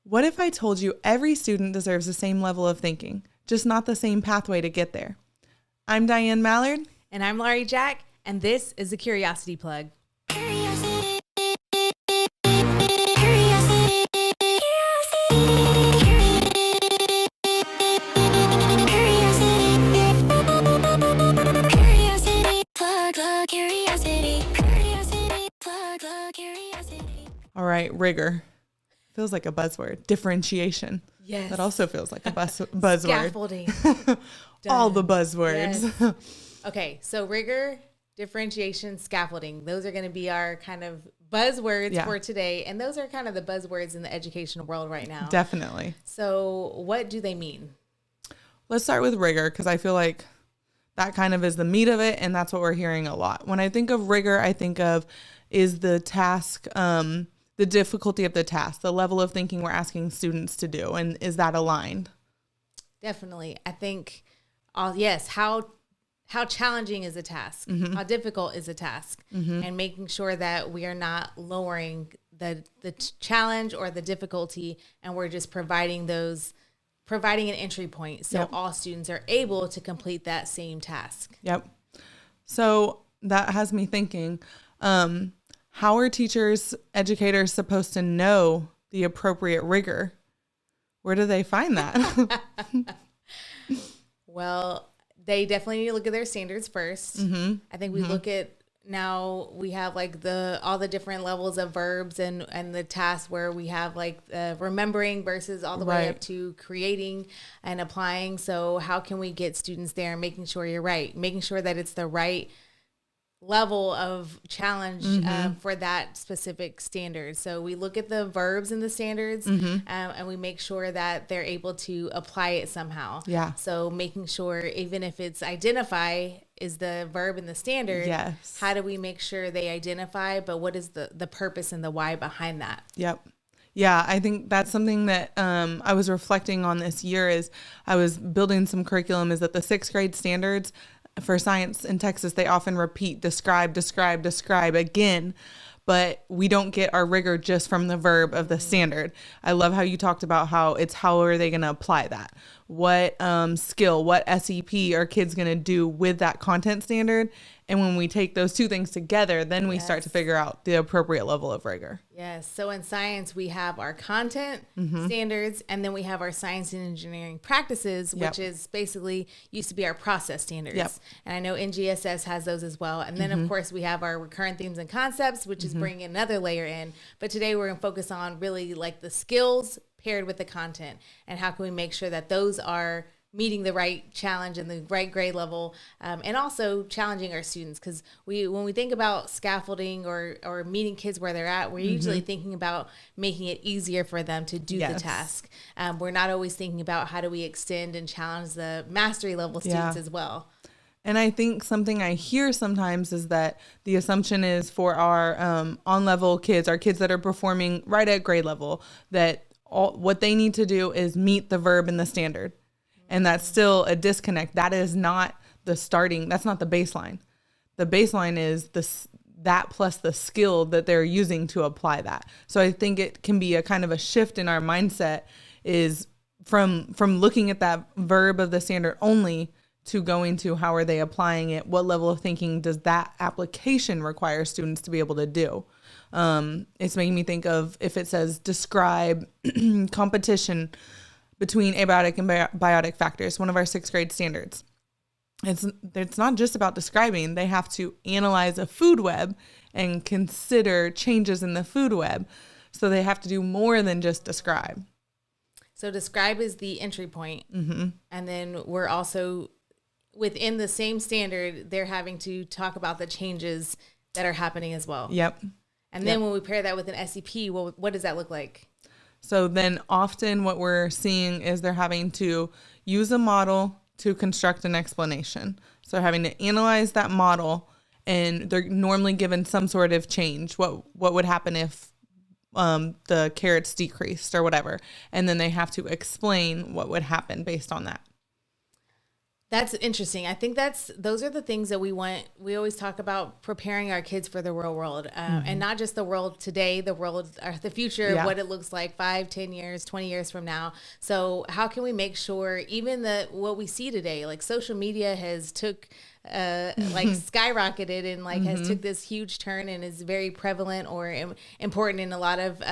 What if I told you every student deserves the same level of thinking, just not the same pathway to get there? I'm Diane Mallard. And I'm Laurie Jack, and this is the Curiosity Plug. All right, rigor. Feels like a buzzword. Differentiation. Yes. That also feels like a buzzword. Scaffolding. All the buzzwords. Yes. Okay, so rigor, differentiation, scaffolding. Those are going to be our kind of buzzwords for today. And those are kind of the buzzwords in the educational world right now. Definitely. So what do they mean? Let's start with rigor, because I feel like that kind of is the meat of it, and that's what we're hearing a lot. When I think of rigor, I think of is the task, the difficulty of the task, the level of thinking we're asking students to do, and is that aligned? Definitely. I think, yes, how challenging is a task? Mm-hmm. How difficult is a task? Mm-hmm. And making sure that we are not lowering the challenge or the difficulty, and we're just providing an entry point so all students are able to complete that same task. Yep. So that has me thinking, how are teachers, educators supposed to know the appropriate rigor? Where do they find that? Well, they definitely need to look at their standards first. Mm-hmm. I think we look at, now we have like all the different levels of verbs and the tasks where we have like remembering versus all the way up to creating and applying. So how can we get students there and making sure you're right, making sure that it's the right level of challenge for that specific standard. So we look at the verbs in the standards and we make sure that they're able to apply it somehow. Yeah. So making sure, even if it's identify is the verb in the standard, how do we make sure they identify, but what is the purpose and the why behind that? Yep. Yeah, I think that's something that I was reflecting on this year as I was building some curriculum, is that the 6th grade standards for science in Texas, they often repeat describe again, but we don't get our rigor just from the verb of the standard. I love how you talked about how are they going to apply that? What skill, what SEP are kids going to do with that content standard? And when we take those two things together, then we start to figure out the appropriate level of rigor. Yes. So in science, we have our content standards, and then we have our science and engineering practices, which is basically used to be our process standards. Yep. And I know NGSS has those as well. And then, of course, we have our recurrent themes and concepts, which is bringing another layer in. But today we're going to focus on really like the skills paired with the content, and how can we make sure that those are meeting the right challenge and the right grade level, and also challenging our students. Because when we think about scaffolding or meeting kids where they're at, we're usually thinking about making it easier for them to do the task. We're not always thinking about how do we extend and challenge the mastery level students as well. And I think something I hear sometimes is that the assumption is for our on-level kids, our kids that are performing right at grade level, that what they need to do is meet the verb in the standard. And that's still a disconnect. That is not the starting. That's not the baseline. The baseline is that plus the skill that they're using to apply that. So I think it can be a kind of a shift in our mindset, is from looking at that verb of the standard only to going to how are they applying it? What level of thinking does that application require students to be able to do? It's making me think of, if it says describe competition between abiotic and biotic factors, one of our 6th grade standards. It's not just about describing. They have to analyze a food web and consider changes in the food web. So they have to do more than just describe. So describe is the entry point. And then we're also, within the same standard, they're having to talk about the changes that are happening as well. Yep. And then when we pair that with an SEP, what does that look like? So then often what we're seeing is they're having to use a model to construct an explanation. So having to analyze that model, and they're normally given some sort of change. What would happen if the carrots decreased or whatever? And then they have to explain what would happen based on that. That's interesting. I think those are the things that we want. We always talk about preparing our kids for the real world, and not just the world today, the world or the future, what it looks like 5, 10 years, 20 years from now. So how can we make sure even what we see today, like social media has took like skyrocketed and like has took this huge turn and is very prevalent or important in a lot of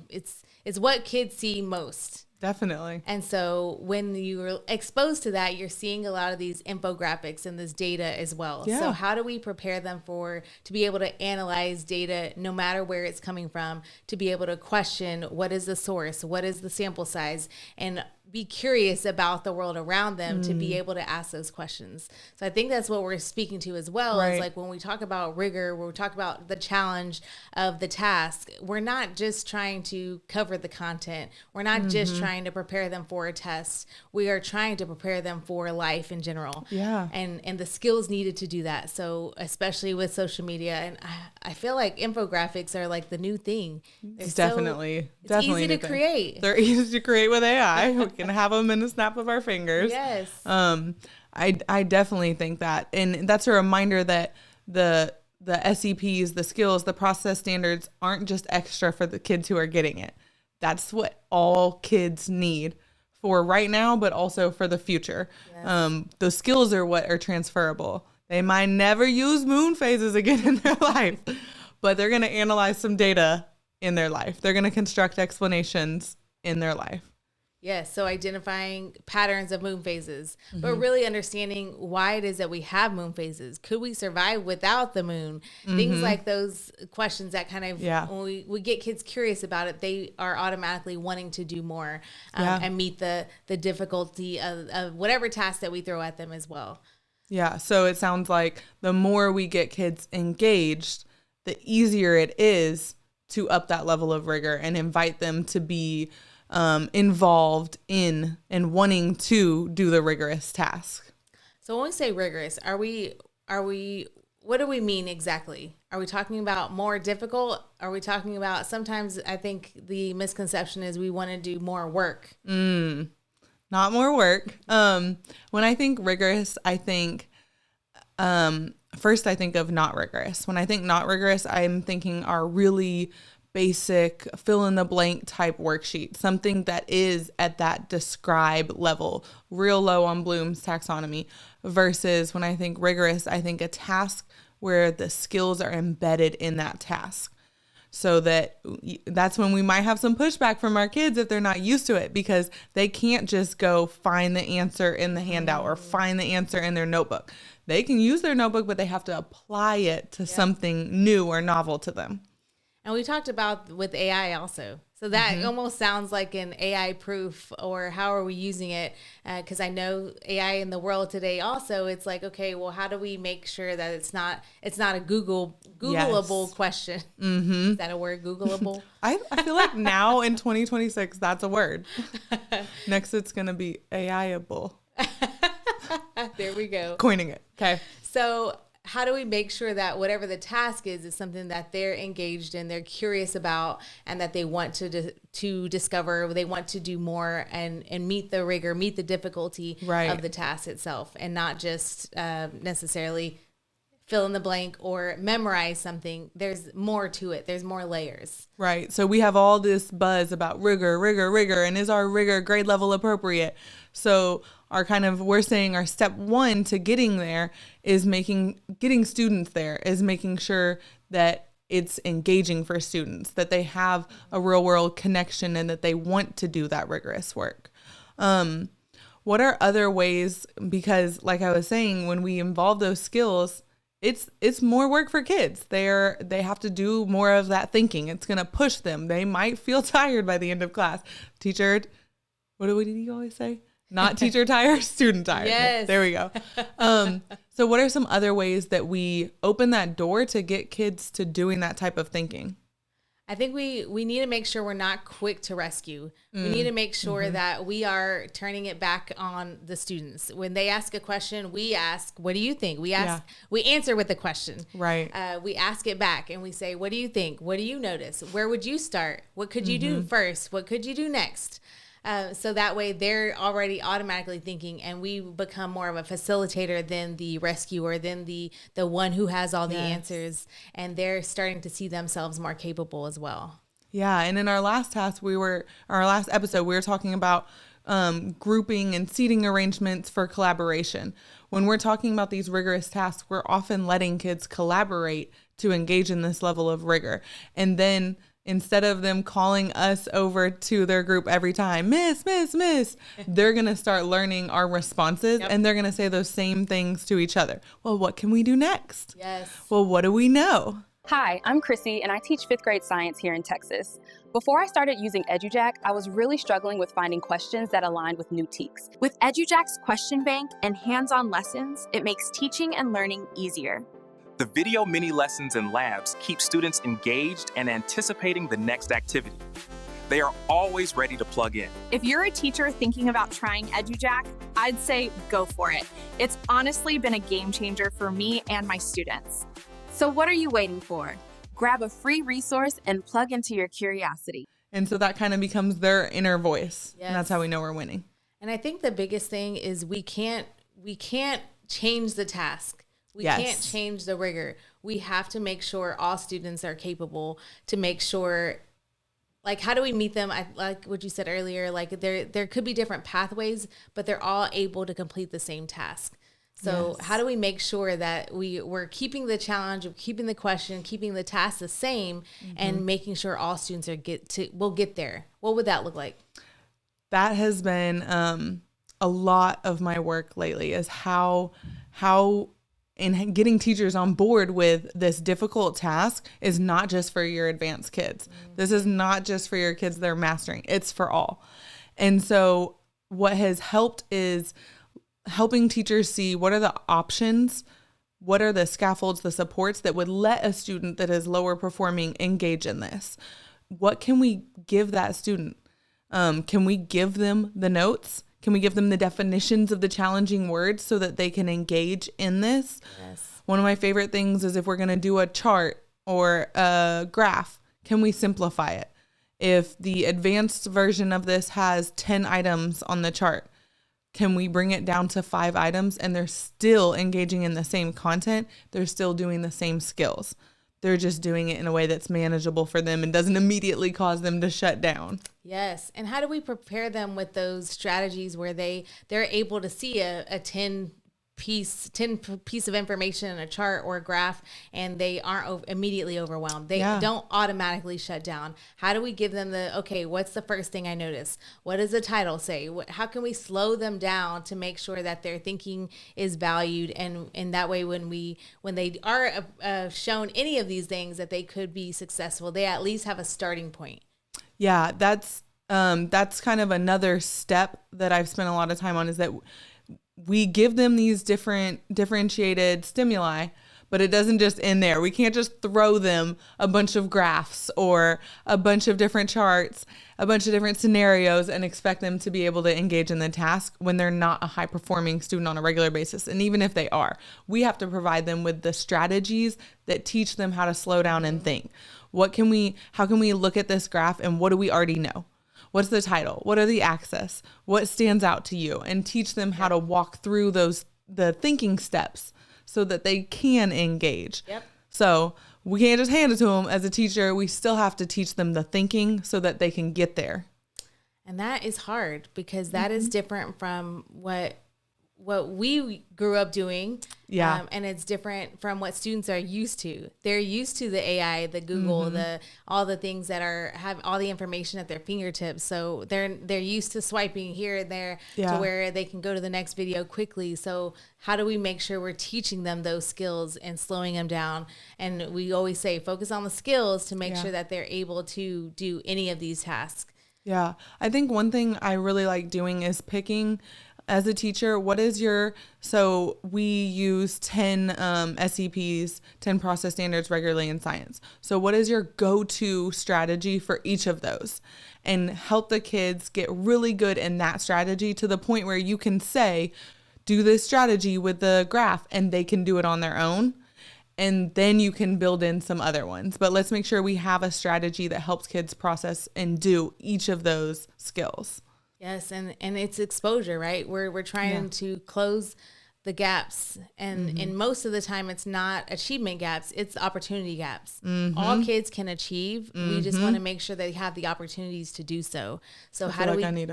it's what kids see most. Definitely. And so when you're exposed to that, you're seeing a lot of these infographics and this data as well. Yeah. So how do we prepare them to be able to analyze data no matter where it's coming from, to be able to question what is the source, what is the sample size, and be curious about the world around them to be able to ask those questions. So I think that's what we're speaking to as well. Is like when we talk about rigor, when we talk about the challenge of the task, we're not just trying to cover the content. We're not just trying to prepare them for a test. We are trying to prepare them for life in general. Yeah. And the skills needed to do that. So especially with social media, and I feel like infographics are like the new thing. It's definitely easy to create. They're easy to create with AI. We can have them in a snap of our fingers. Yes. I definitely think that. And that's a reminder that the SEPs, the skills, the process standards aren't just extra for the kids who are getting it. That's what all kids need for right now, but also for the future. Yes. The skills are what are transferable. They might never use moon phases again in their life, but they're going to analyze some data in their life. They're going to construct explanations in their life. Yes, so identifying patterns of moon phases, but really understanding why it is that we have moon phases. Could we survive without the moon? Things like those questions that kind of, when we get kids curious about it, they are automatically wanting to do more and meet the difficulty of whatever task that we throw at them as well. Yeah, so it sounds like the more we get kids engaged, the easier it is to up that level of rigor and invite them to be involved in and wanting to do the rigorous task. So when we say rigorous, are we what do we mean exactly? Are we talking about more difficult? Are we talking about, sometimes I think the misconception is we want to do more work. Not more work. When I think rigorous, I think first I think of not rigorous. When I think not rigorous, I'm thinking our really basic fill in the blank type worksheet, something that is at that describe level, real low on Bloom's taxonomy, versus when I think rigorous, I think a task where the skills are embedded in that task. So that's when we might have some pushback from our kids if they're not used to it, because they can't just go find the answer in the handout or find the answer in their notebook. They can use their notebook, but they have to apply it to something new or novel to them. And we talked about with AI also. So that almost sounds like an AI proof, or how are we using it? Because I know AI in the world today also, it's like, okay, well, how do we make sure that it's not a Googleable question? Is that a word, Googleable? I feel like now in 2026, that's a word. Next, it's going to be AI-able. There we go. Coining it. Okay. So how do we make sure that whatever the task is something that they're engaged in, they're curious about, and that they want to discover, they want to do more and meet the rigor, meet the difficulty of the task itself, and not just necessarily fill in the blank or memorize something. There's more to it. There's more layers. Right. So we have all this buzz about rigor, and is our rigor grade level appropriate? So we're saying our step one to getting there is getting students there, is making sure that it's engaging for students, that they have a real world connection and that they want to do that rigorous work. What are other ways? Because like I was saying, when we involve those skills, it's more work for kids. They have to do more of that thinking. It's going to push them. They might feel tired by the end of class. Teacher, what did he always say? Not teacher tired, student tired. Yes. There we go. So what are some other ways that we open that door to get kids to doing that type of thinking? I think we need to make sure we're not quick to rescue. We need to make sure that we are turning it back on the students. When they ask a question, we ask, what do you think? We answer with a question. Right. We ask it back and we say, what do you think? What do you notice? Where would you start? What could you do first? What could you do next? So that way they're already automatically thinking, and we become more of a facilitator than the rescuer, than the one who has all the answers, and they're starting to see themselves more capable as well. Yeah, and in our last task, our last episode, we were talking about grouping and seating arrangements for collaboration. When we're talking about these rigorous tasks, we're often letting kids collaborate to engage in this level of rigor. And then instead of them calling us over to their group every time, miss, they're going to start learning our responses, and they're going to say those same things to each other. Well, what can we do next? Yes. Well, what do we know? Hi, I'm Chrissy, and I teach 5th grade science here in Texas. Before I started using EduJack, I was really struggling with finding questions that aligned with new TEKS. With EduJack's question bank and hands-on lessons, it makes teaching and learning easier. The video mini lessons and labs keep students engaged and anticipating the next activity. They are always ready to plug in. If you're a teacher thinking about trying EduJack, I'd say go for it. It's honestly been a game changer for me and my students. So what are you waiting for? Grab a free resource and plug into your curiosity. And so that kind of becomes their inner voice. Yes. And that's how we know we're winning. And I think the biggest thing is we can't change the task. We can't change the rigor. We have to make sure all students are capable, to make sure, like, how do we meet them? Like what you said earlier, like there could be different pathways, but they're all able to complete the same task. So how do we make sure that we're keeping the challenge of keeping the question, keeping the task the same, and making sure all students will get there? What would that look like? That has been a lot of my work lately, is how in getting teachers on board with this difficult task is not just for your advanced kids. This is not just for your kids that are mastering. It's for all. And so what has helped is helping teachers see what are the options, what are the scaffolds, the supports that would let a student that is lower performing engage in this. What can we give that student? Can we give them the notes? Can we give them the definitions of the challenging words so that they can engage in this? Yes. One of my favorite things is if we're going to do a chart or a graph, can we simplify it? If the advanced version of this has 10 items on the chart, can we bring it down to 5 items and they're still engaging in the same content? They're still doing the same skills. They're just doing it in a way that's manageable for them and doesn't immediately cause them to shut down. Yes. And how do we prepare them with those strategies where they're able to see a 10 piece of information in a chart or a graph, and they aren't immediately overwhelmed? They don't automatically shut down. How do we give them okay, what's the first thing I notice? What does the title say? How can we slow them down to make sure that their thinking is valued? And in that way, when they are shown any of these things that they could be successful, they at least have a starting point. Yeah, that's kind of another step that I've spent a lot of time on, is that we give them these differentiated stimuli, but it doesn't just end there. We can't just throw them a bunch of graphs or a bunch of different charts, a bunch of different scenarios, and expect them to be able to engage in the task when they're not a high performing student on a regular basis. And even if they are, we have to provide them with the strategies that teach them how to slow down and think. How can we look at this graph, and what do we already know? What's the title? What are the axes? What stands out to you? And teach them how to walk through the thinking steps so that they can engage. Yep. So we can't just hand it to them as a teacher. We still have to teach them the thinking so that they can get there. And that is hard, because that is different from what we grew up doing. Yeah. And it's different from what students are used to. They're used to the AI, the Google, all the things that have all the information at their fingertips. So they're used to swiping here and there to where they can go to the next video quickly. So how do we make sure we're teaching them those skills and slowing them down? And we always say, focus on the skills to make sure that they're able to do any of these tasks. Yeah. I think one thing I really like doing is picking, as a teacher, so we use 10 SEPs, 10 process standards regularly in science. So what is your go-to strategy for each of those? And help the kids get really good in that strategy to the point where you can say, do this strategy with the graph, and they can do it on their own. And then you can build in some other ones. But let's make sure we have a strategy that helps kids process and do each of those skills. Yes, and it's exposure, right? We're trying to close the gaps, and most of the time it's not achievement gaps, it's opportunity gaps. All kids can achieve. We just want to make sure they have the opportunities to do so. So how do we I need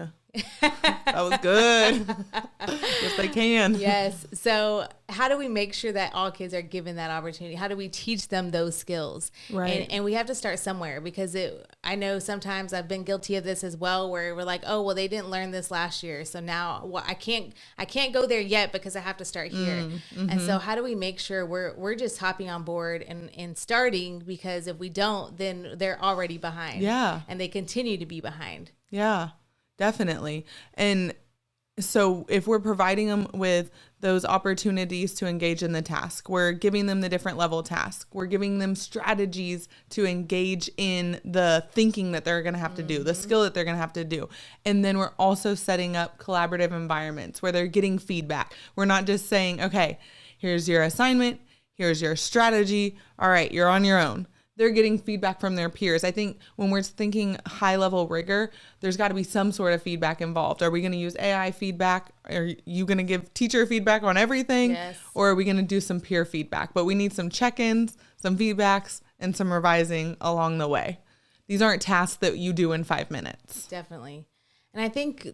that was good. Yes, they can. Yes. So how do we make sure that all kids are given that opportunity? How do we teach them those skills? Right. And we have to start somewhere, because I know sometimes I've been guilty of this as well, where we're like, oh, well, they didn't learn this last year, so now I can't go there yet because I have to start here. And so how do we make sure we're just hopping on board and starting, because if we don't, then they're already behind. Yeah. And they continue to be behind. Yeah, definitely. And so if we're providing them with those opportunities to engage in the task, we're giving them the different level task, we're giving them strategies to engage in the thinking that they're going to have to do, the skill that they're going to have to do. And then we're also setting up collaborative environments where they're getting feedback. We're not just saying, okay, here's your assignment, here's your strategy. All right, you're on your own. They're getting feedback from their peers. I think when we're thinking high level rigor, there's got to be some sort of feedback involved. Are we going to use AI feedback? Are you going to give teacher feedback on everything? Yes. Or are we going to do some peer feedback? But we need some check-ins, some feedbacks, and some revising along the way. These aren't tasks that you do in 5 minutes. Definitely. And I think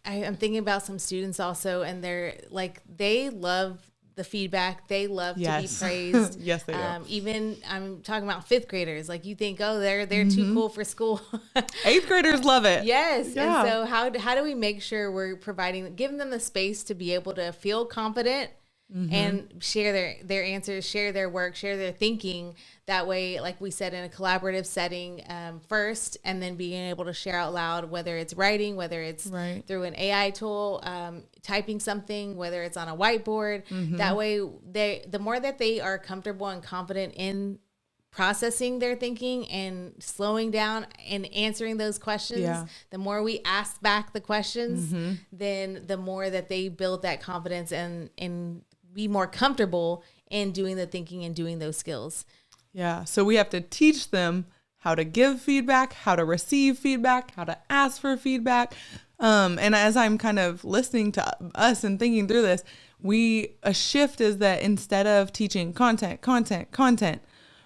I'm thinking about some students also, and they love the feedback. They love to be praised. Yes, they do. Even I'm talking about 5th graders. Like, you think, oh, they're too cool for school. 8th graders love it. Yes. Yeah. And so how do we make sure we're giving them the space to be able to feel confident and share their answers, share their work, share their thinking. That way, like we said, in a collaborative setting first, and then being able to share out loud, whether it's writing, whether it's through an AI tool, typing something, whether it's on a whiteboard. That way, the more that they are comfortable and confident in processing their thinking and slowing down and answering those questions, the more we ask back the questions, then the more that they build that confidence and be more comfortable in doing the thinking and doing those skills. Yeah. So we have to teach them how to give feedback, how to receive feedback, how to ask for feedback. And as I'm kind of listening to us and thinking through this, a shift is that instead of teaching content,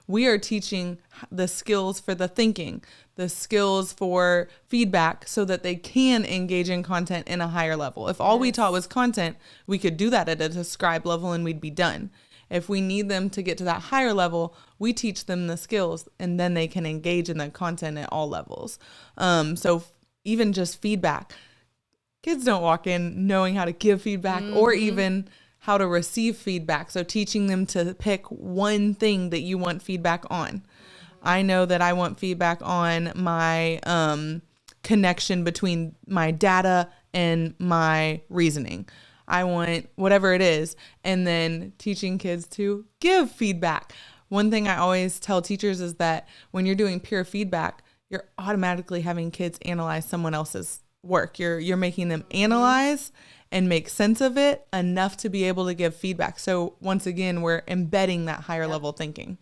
we are teaching the skills for the thinking, the skills for feedback, so that they can engage in content in a higher level. If all we taught was content, we could do that at a described level and we'd be done. If we need them to get to that higher level, we teach them the skills, and then they can engage in the content at all levels. So even just feedback, kids don't walk in knowing how to give feedback or even how to receive feedback. So teaching them to pick one thing that you want feedback on. I know that I want feedback on my connection between my data and my reasoning. I want whatever it is. And then teaching kids to give feedback. One thing I always tell teachers is that when you're doing peer feedback, you're automatically having kids analyze someone else's work. You're making them analyze and make sense of it enough to be able to give feedback. So once again, we're embedding that higher level thinking.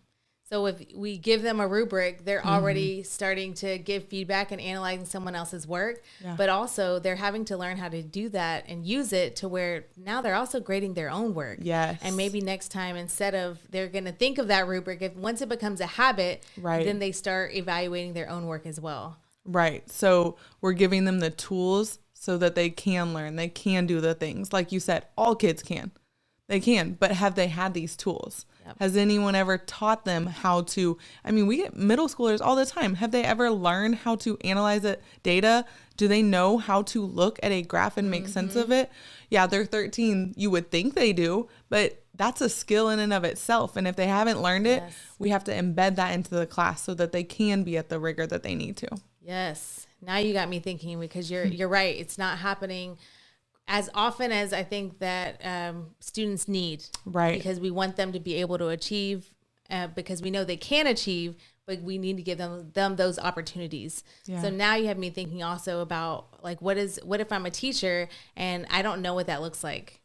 So if we give them a rubric, they're already starting to give feedback and analyzing someone else's work, but also they're having to learn how to do that and use it to where now they're also grading their own work. Yes. And maybe next time, instead of they're going to think of that rubric, once it becomes a habit, then they start evaluating their own work as well. Right. So we're giving them the tools so that they can learn. They can do the things. Like you said, all kids can. They can, but have they had these tools? Has anyone ever taught them how to, we get middle schoolers all the time. Have they ever learned how to analyze data? Do they know how to look at a graph and make sense of it? Yeah, they're 13. You would think they do, but that's a skill in and of itself. And if they haven't learned it, we have to embed that into the class so that they can be at the rigor that they need to. Yes. Now you got me thinking, because you're right. It's not happening as often as I think that students need. Right. Because we want them to be able to achieve, because we know they can achieve, but we need to give them those opportunities. Yeah. So now you have me thinking also about, like, what if I'm a teacher and I don't know what that looks like?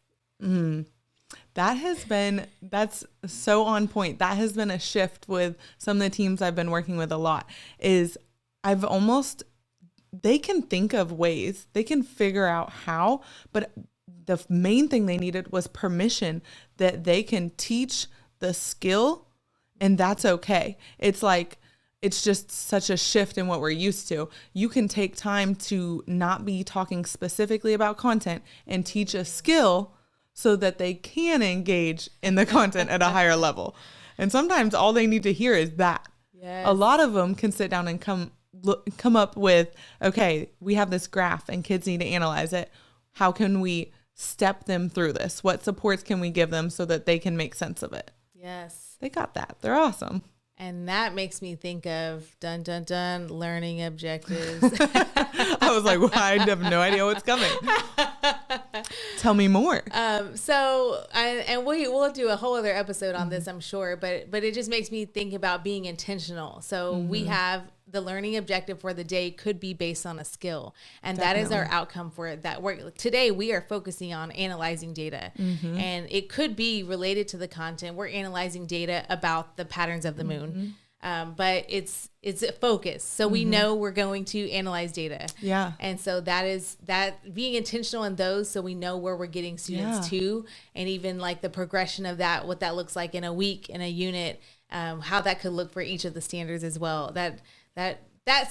That's so on point. That has been a shift with some of the teams I've been working with a lot. Is I've almost they can think of ways, they can figure out how, but the main thing they needed was permission that they can teach the skill, and that's okay. It's like, it's just such a shift in what we're used to. You can take time to not be talking specifically about content and teach a skill so that they can engage in the content at a higher level. And sometimes all they need to hear is that. Yes. A lot of them can sit down and come up with, okay, we have this graph and kids need to analyze it. How can we step them through this? What supports can we give them so that they can make sense of it? Yes. They got that. They're awesome. And that makes me think of learning objectives. I was like, well, I have no idea what's coming. Tell me more. We'll do a whole other episode on this, I'm sure, but it just makes me think about being intentional. So we have the learning objective for the day could be based on a skill, and Definitely. That is our outcome for that work. Today we are focusing on analyzing data, and it could be related to the content. We're analyzing data about the patterns of the moon. But it's a focus. So we know we're going to analyze data. Yeah. And so that being intentional in those, so we know where we're getting students to, and even like the progression of that, what that looks like in a week, in a unit, how that could look for each of the standards as well. That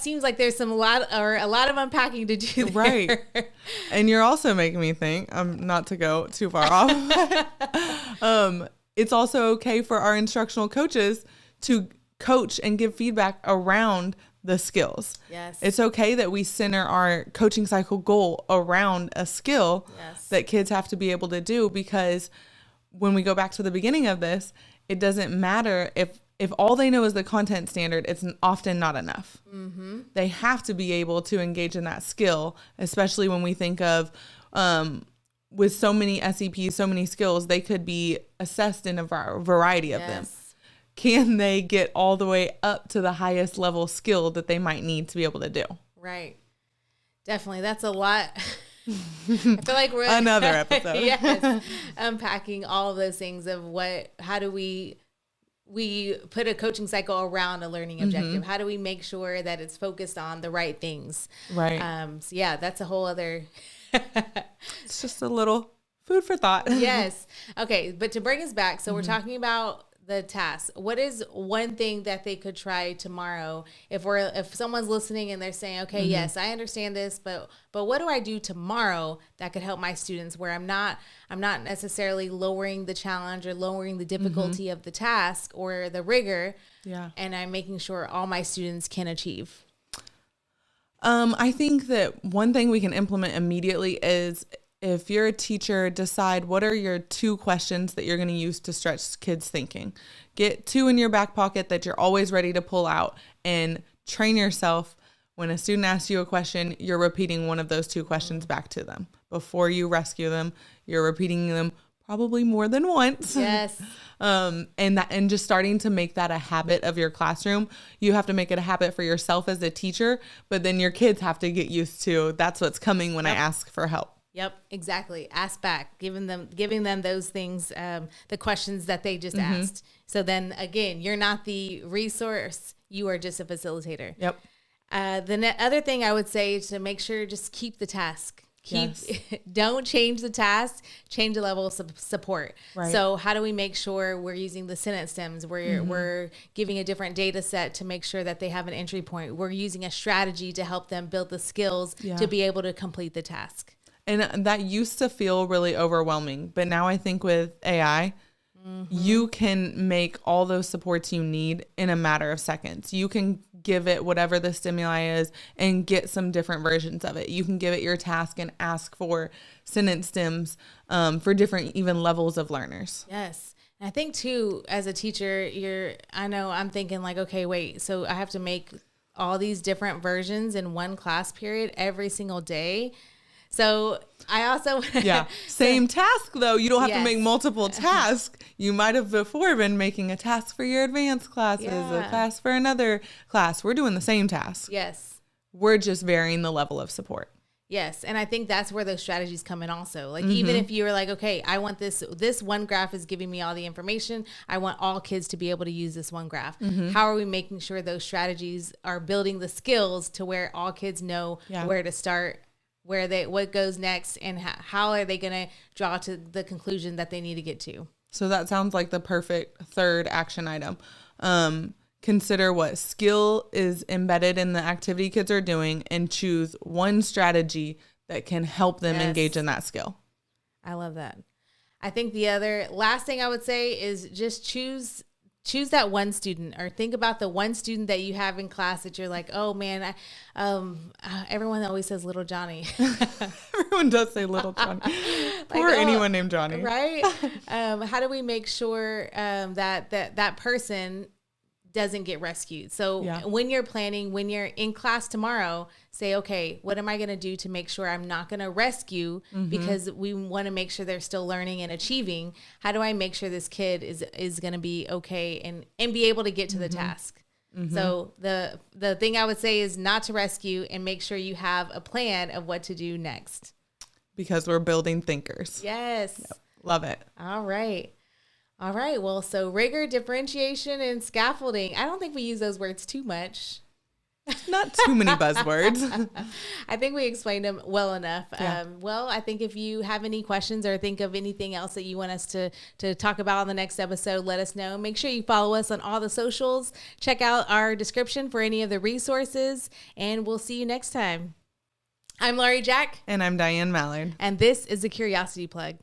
seems like there's a lot of unpacking to do there. Right. And you're also making me think, not to go too far off, it's also okay for our instructional coaches to coach and give feedback around the skills. Yes. It's okay that we center our coaching cycle goal around a skill that kids have to be able to do, because when we go back to the beginning of this, it doesn't matter if all they know is the content standard, it's often not enough. They have to be able to engage in that skill, especially when we think of, with so many SEPs, so many skills, they could be assessed in a variety of them. Can they get all the way up to the highest level skill that they might need to be able to do? Right. Definitely. That's a lot. I feel like we're another episode. Yes. Unpacking all of those things of how do we put a coaching cycle around a learning objective? How do we make sure that it's focused on the right things? Right. So yeah, that's a whole other. It's just a little food for thought. Yes. Okay. But to bring us back, so we're talking about the task. What is one thing that they could try tomorrow if someone's listening and they're saying, okay, yes, I understand this, but what do I do tomorrow that could help my students, where I'm not necessarily lowering the challenge or lowering the difficulty of the task or the rigor, and I'm making sure all my students can achieve? I think that one thing we can implement immediately is, if you're a teacher, decide what are your 2 questions that you're going to use to stretch kids' thinking. Get 2 in your back pocket that you're always ready to pull out, and train yourself. When a student asks you a question, you're repeating one of those 2 questions back to them. Before you rescue them, you're repeating them probably more than once. Yes. And just starting to make that a habit of your classroom. You have to make it a habit for yourself as a teacher, but then your kids have to get used to, that's what's coming when I ask for help. Yep, exactly. Ask back, giving them those things, the questions that they just asked. So then again, you're not the resource, you are just a facilitator. Yep. The other thing I would say is to make sure, just keep the task. Don't change the task, change the level of support. Right. So how do we make sure we're using the sentence stems? We're giving a different data set to make sure that they have an entry point. We're using a strategy to help them build the skills to be able to complete the task. And that used to feel really overwhelming. But now I think with AI, you can make all those supports you need in a matter of seconds. You can give it whatever the stimuli is and get some different versions of it. You can give it your task and ask for sentence stems for different even levels of learners. Yes. And I think too, as a teacher, I'm thinking like, okay, wait, so I have to make all these different versions in one class period every single day. So I also... Same task, though. You don't have to make multiple tasks. You might have before been making a task for your advanced classes, a class for another class. We're doing the same task. Yes. We're just varying the level of support. Yes. And I think that's where those strategies come in also. Like, even if you're like, okay, I want this one graph is giving me all the information. I want all kids to be able to use this one graph. How are we making sure those strategies are building the skills to where all kids know where to start, what goes next, and how are they going to draw to the conclusion that they need to get to? So that sounds like the perfect third action item. Consider what skill is embedded in the activity kids are doing and choose one strategy that can help them engage in that skill. I love that. I think the last thing I would say is just choose that one student, or think about the one student that you have in class that you're like, oh man, everyone always says little Johnny. Everyone does say little Johnny. Poor anyone named Johnny. Right? How do we make sure that person doesn't get rescued? So when you're planning, when you're in class tomorrow, say, okay, what am I going to do to make sure I'm not going to rescue, because we want to make sure they're still learning and achieving. How do I make sure this kid is going to be okay and be able to get to the task? So the thing I would say is not to rescue, and make sure you have a plan of what to do next. Because we're building thinkers. Yes. Yep. Love it. All right. Well, so rigor, differentiation, and scaffolding. I don't think we use those words too much. Not too many buzzwords. I think we explained them well enough. Yeah. Well, I think if you have any questions or think of anything else that you want us to talk about on the next episode, let us know. Make sure you follow us on all the socials. Check out our description for any of the resources, and we'll see you next time. I'm Laurie Jack. And I'm Diane Mallard. And this is the Curiosity Plug.